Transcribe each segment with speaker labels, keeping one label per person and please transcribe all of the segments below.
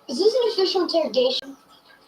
Speaker 1: Is this an official interrogation?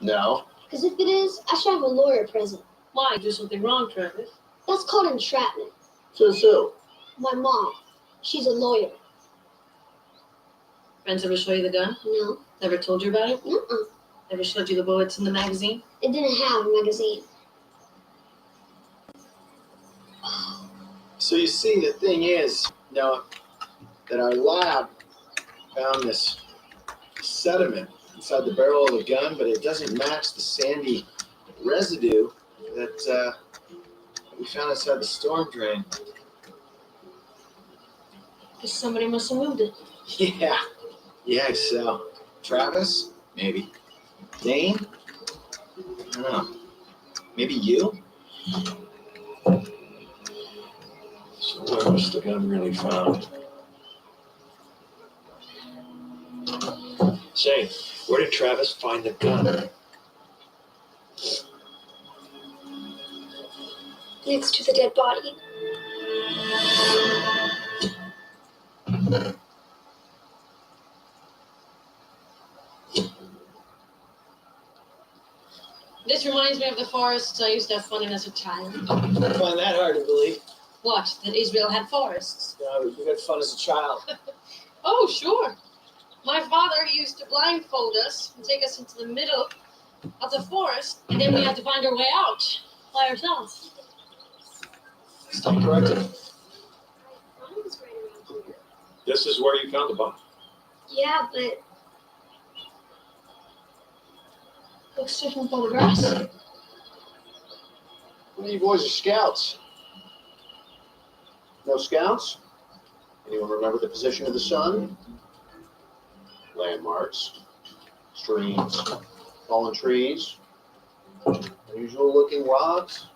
Speaker 2: No.
Speaker 1: Because if it is, I should have a lawyer present.
Speaker 3: Why? Do something wrong, Travis?
Speaker 1: That's called entrapment.
Speaker 2: Says who?
Speaker 1: My mom. She's a lawyer.
Speaker 3: Friends ever show you the gun?
Speaker 1: No.
Speaker 3: Never told you about it?
Speaker 1: Uh-uh.
Speaker 3: Never showed you the bullets in the magazine?
Speaker 1: It didn't have a magazine.
Speaker 2: So you see, the thing is, Noah, that our lab found this sediment inside the barrel of the gun, but it doesn't match the sandy residue that we found inside the storm drain.
Speaker 3: Guess somebody must have moved it.
Speaker 2: Yeah, so Travis, maybe. Dane? I don't know. Maybe you?
Speaker 4: So where was the gun really found? Say, where did Travis find the gun?
Speaker 1: Next to the dead body.
Speaker 3: This reminds me of the forests I used to have fun in as a child.
Speaker 2: I find that hard to believe.
Speaker 3: What? That Israel had forests?
Speaker 2: You had fun as a child.
Speaker 3: Oh, sure. My father used to blindfold us and take us into the middle of the forest, and then we had to find our way out by ourselves.
Speaker 2: Stand corrected.
Speaker 1: Mine was right around here.
Speaker 4: This is where you found the body.
Speaker 1: Yeah, but looks different from the grass.
Speaker 2: One of you boys are scouts. No scouts? Anyone remember the position of the sun? Landmarks, streams, fallen trees, unusual looking rocks.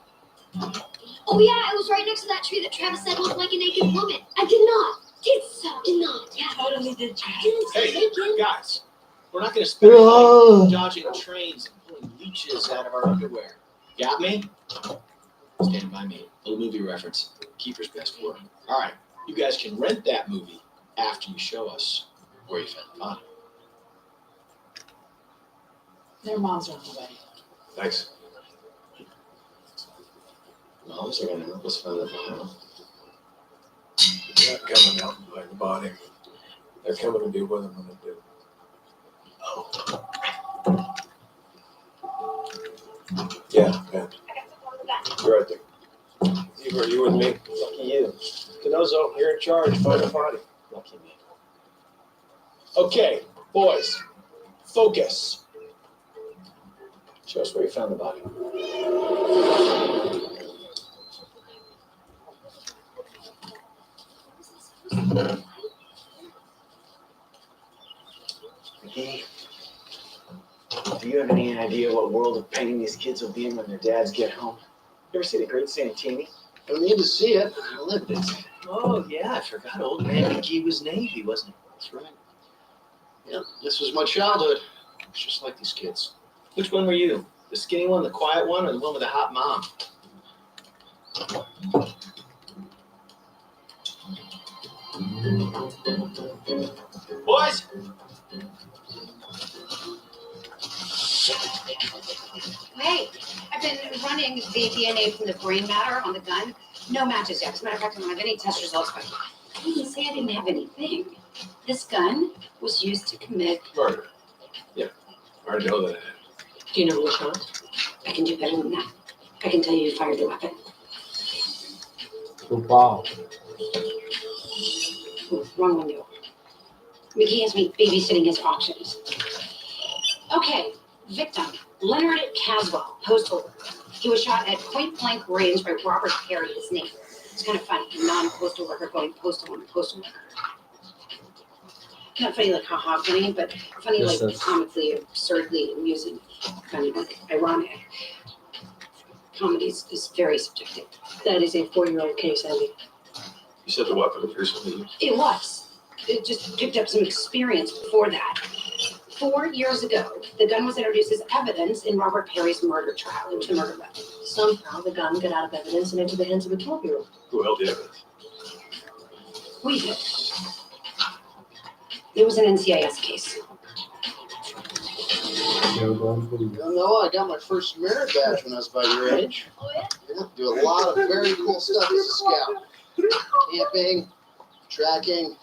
Speaker 1: Oh yeah, it was right next to that tree that Travis said looked like a naked woman. I did not. Did not. Yeah.
Speaker 3: Totally did.
Speaker 1: Didn't
Speaker 2: Hey,
Speaker 1: naked.
Speaker 2: guys, we're not going to spend our time dodging trains and pulling leeches out of our underwear. Got me? Stand by me. Little movie reference. Keeper's best work. All right, you guys can rent that movie after you show us where you found the body.
Speaker 3: Their moms are on the way.
Speaker 4: Thanks.
Speaker 2: Moms are going to help us find the body.
Speaker 4: They're not coming out and find the body. They're coming to do what I'm going to do. Yeah, Ben. You're right there. You and me.
Speaker 2: Lucky you.
Speaker 4: Canozo, you're in charge. Find the body.
Speaker 2: Lucky me. Okay, boys, focus. Show us where you found the body. McGee, do you have any idea what world of pain these kids will be in when their dads get home? You ever see The Great Santini? I don't need to see it. I lived it. Oh, yeah, I forgot. Old man McGee was Navy, wasn't he? That's right. Yep, this was my childhood. It's just like these kids. Which one were you? The skinny one, the quiet one, or the one with the hot mom? Boys!
Speaker 5: Hey, I've been running the DNA from the brain matter on the gun. No matches yet. As a matter of fact, I don't have any test results, but I didn't say I didn't have anything. This gun was used to commit.
Speaker 4: Murder. Yeah, I already know that.
Speaker 3: Do you know who was shot?
Speaker 5: I can do better than that. I can tell you who fired the weapon.
Speaker 6: Wow.
Speaker 5: Ooh, wrong window. McGee has me babysitting his auctions. Okay, victim, Leonard Caswell, postal worker. He was shot at point blank range by Robert Perry, his name. It's kind of funny, a non-postal worker going postal on a postal worker. Not funny like haha funny, but funny
Speaker 6: Yes,
Speaker 5: like
Speaker 6: that's-
Speaker 5: comically, absurdly amusing, kind of like ironic. Comedy is very subjective.
Speaker 3: That is a 4-year-old case, Andy.
Speaker 4: You said the weapon was recently used.
Speaker 5: It was. It just picked up some experience before that. 4 years ago, the gun was introduced as evidence in Robert Perry's murder trial. It was a murder weapon.
Speaker 3: Somehow the gun got out of evidence and into the hands of a 12-year-old.
Speaker 4: Who held the evidence?
Speaker 5: We did. It was an NCIS case.
Speaker 6: No, I got my first merit badge when I was about your age.
Speaker 1: Oh, yeah?
Speaker 6: Yeah, do a lot of very cool stuff as a scout. Camping, tracking.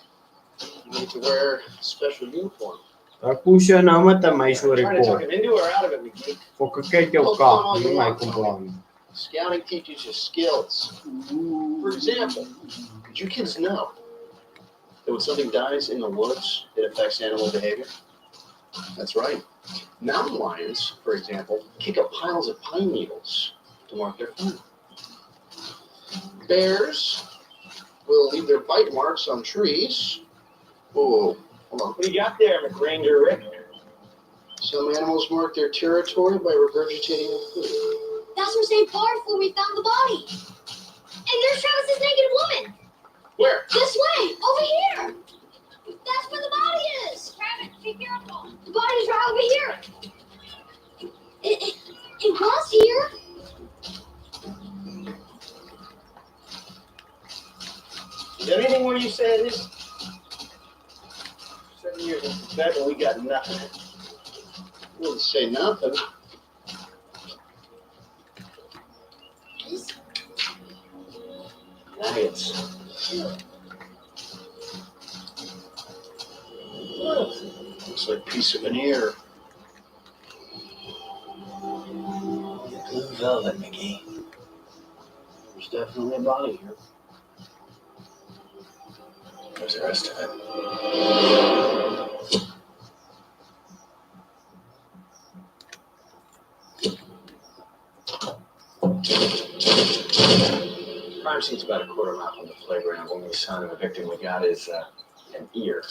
Speaker 6: You need to wear a special uniform.
Speaker 7: Kuusi naamata
Speaker 2: Trying to
Speaker 7: maisuuri
Speaker 2: talk him into or out of it, McGee.
Speaker 6: Scouting teaches you skills. For example, did you kids know that when something dies in the woods, it affects animal behavior? That's right. Mountain lions, for example, kick up piles of pine needles to mark their food. Bears will leave their bite marks on trees. Oh, hold on.
Speaker 2: What do you got there, McRanger Rick?
Speaker 6: Some animals mark their territory by regurgitating their food.
Speaker 1: That's where St. Barth where we found the body. And there's Travis's naked woman.
Speaker 6: Where?
Speaker 1: This way, over here. That's where the body is. Travis, be careful. The body's right over here. It was here.
Speaker 2: Is there anything where you say it is? 7 years in Quebec and we got nothing.
Speaker 6: Wouldn't say nothing.
Speaker 2: Nuggets.
Speaker 6: Looks like a piece of an ear.
Speaker 2: Blue velvet, McGee.
Speaker 6: There's definitely a body here.
Speaker 2: Where's the rest of it? Crime scene's about a quarter mile from the playground. Only sign of a victim we got is an ear.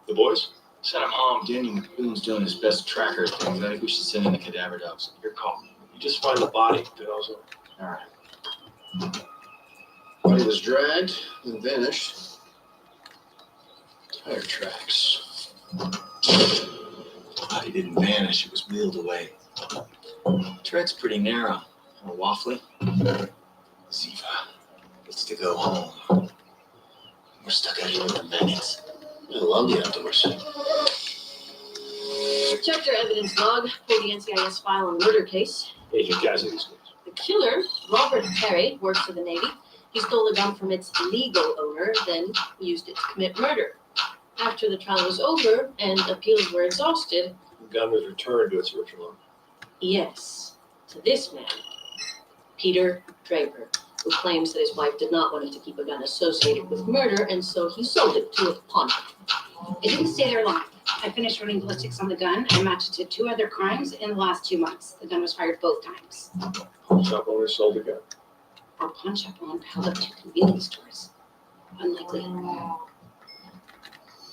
Speaker 4: The boys?
Speaker 2: Said I'm home. Danny McBoon's doing his best tracker things. I think we should send in the cadaver dogs.
Speaker 4: Your call. You just find the body. Then also.
Speaker 2: All right.
Speaker 6: Body was dragged and vanished. Tire tracks.
Speaker 2: Body didn't vanish. It was wheeled away. Tread's pretty narrow. A waffly. Ziva gets to go home. We're stuck out here for minutes.
Speaker 6: I love the outdoors.
Speaker 3: Check their evidence log, pull the NCIS file on the murder case.
Speaker 4: Agent Cassidy's.
Speaker 3: The killer, Robert Perry, works for the Navy. He stole a gun from its legal owner, then used it to commit murder. After the trial was over and appeals were exhausted,
Speaker 4: The gun was returned to its original owner.
Speaker 3: yes, to this man, Peter Draper, who claims that his wife did not want him to keep a gun associated with murder, and so he sold it to a pawn shop.
Speaker 5: It didn't stay there long. I finished running ballistics on the gun and matched it to 2 other crimes in the last 2 months. The gun was fired both times.
Speaker 4: Shop owner sold the gun.
Speaker 5: Our pawn shop owner held up 2 convenience stores. Unlikely.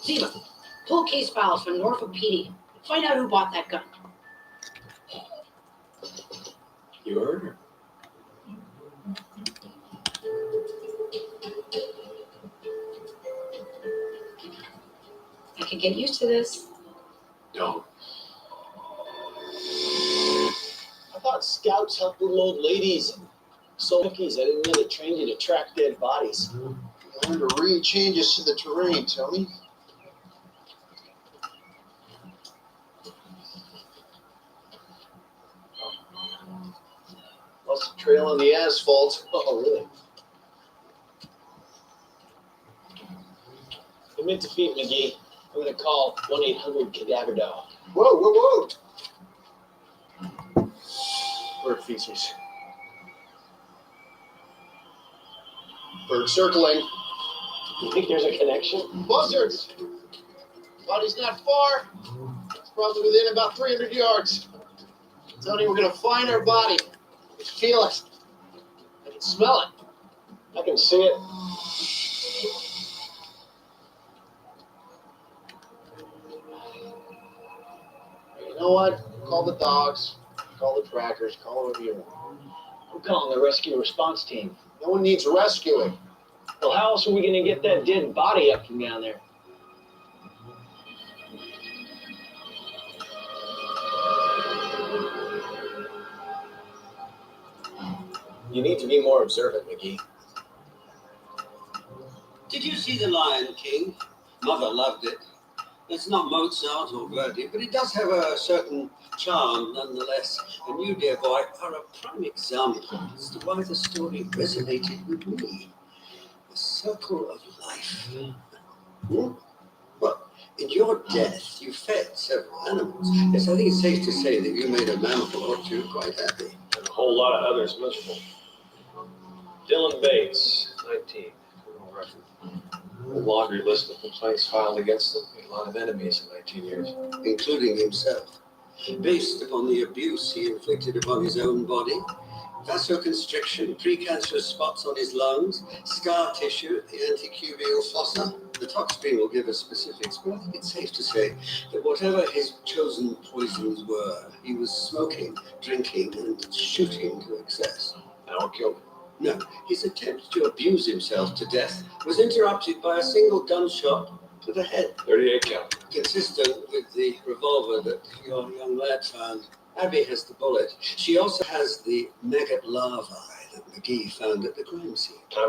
Speaker 5: Ziva, pull case files from Norfolk PD. Find out who bought that gun.
Speaker 4: You heard her.
Speaker 5: I could get used to this.
Speaker 4: Don't.
Speaker 2: I thought scouts helped little old ladies and sold cookies. I didn't know they trained you to track dead bodies.
Speaker 6: Learn to read changes to the terrain, Tony. Lost a trail on the asphalt.
Speaker 2: Oh, really? Commit to feet, McGee. I'm going to call 1-800-CADAVER-DOG.
Speaker 6: Whoa, whoa, whoa! Bird feces. Bird circling.
Speaker 2: You think there's a connection?
Speaker 6: Buzzards! Body's not far. It's probably within about 300 yards. Tony, we're gonna find our body. I can feel it. I can smell it.
Speaker 2: I can see it.
Speaker 6: You know what? Call the dogs. Call the trackers. Call whatever you want.
Speaker 2: I'm calling the rescue response team.
Speaker 6: No one needs rescuing.
Speaker 2: Well, how else are we going to get that dead body up from down there? You need to be more observant, McGee.
Speaker 8: Did you see The Lion King? Mother loved it. It's not Mozart or Verdi, but it does have a certain charm nonetheless. And you, dear boy, are a prime example as to why the story resonated with me. The circle of life. Well, in your death, you fed several animals. Yes, I think it's safe to say that you made a mammal or two quite happy.
Speaker 4: And a whole lot of others miserable. Dylan Bates, 19. Criminal record. A laundry list of complaints filed against him. Made a lot of enemies in 19 years.
Speaker 8: Including himself, based upon the abuse he inflicted upon his own body. Vasoconstriction, precancerous spots on his lungs, scar tissue at the antecubial fossa. The tox screen will give us specifics, but I think it's safe to say that whatever his chosen poisons were, he was smoking, drinking, and shooting to excess.
Speaker 4: And what killed him?
Speaker 8: No, his attempt to abuse himself to death was interrupted by a single gunshot to the head,
Speaker 4: 38 count.
Speaker 8: consistent with the revolver that your young lad found. Abby has the bullet. She also has the maggot larvae that McGee found at the crime scene.